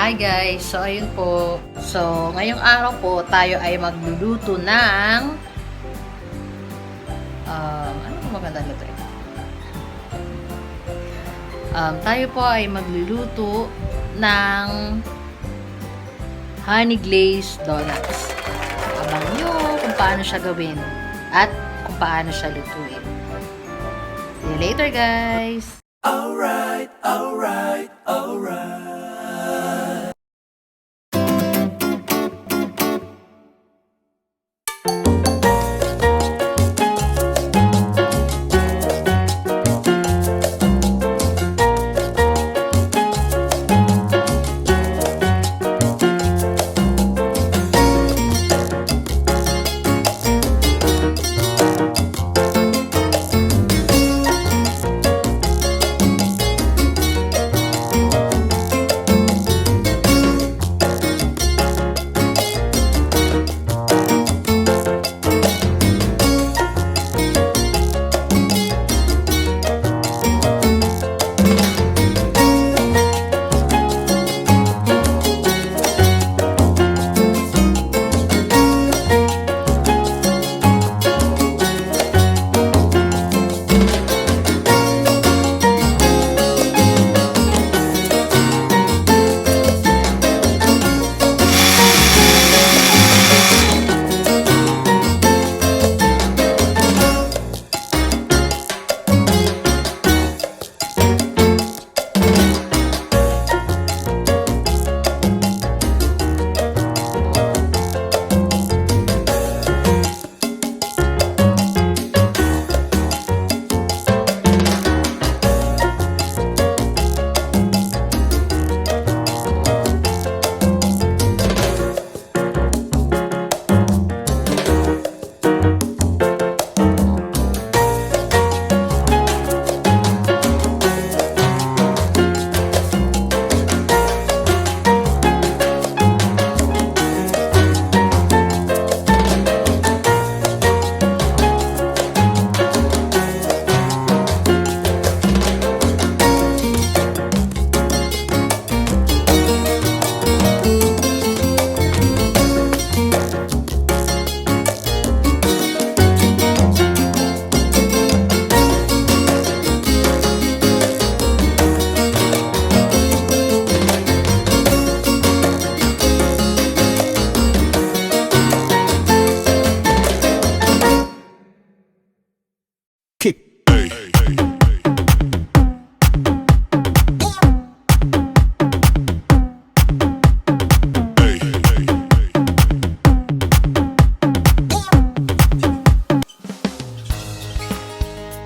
Hi guys! So, ayun po. So, ngayong araw po, tayo ay magluluto ng ano po magandang luto ito? Tayo po ay magluluto ng honey glazed donuts. Abangan nyo kung paano siya gawin at kung paano siya lutuin. See you later guys! Alright, alright, alright.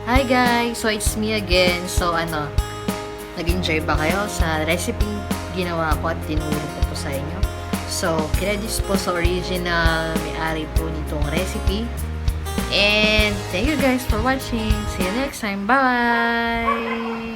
Hi guys! So, it's me again. So, nag-enjoy ba kayo sa recipe ginawa ko at tinulong ko po sa inyo? So, credits po sa original may-ari po nitong recipe. And, thank you guys for watching. See you next time. Bye!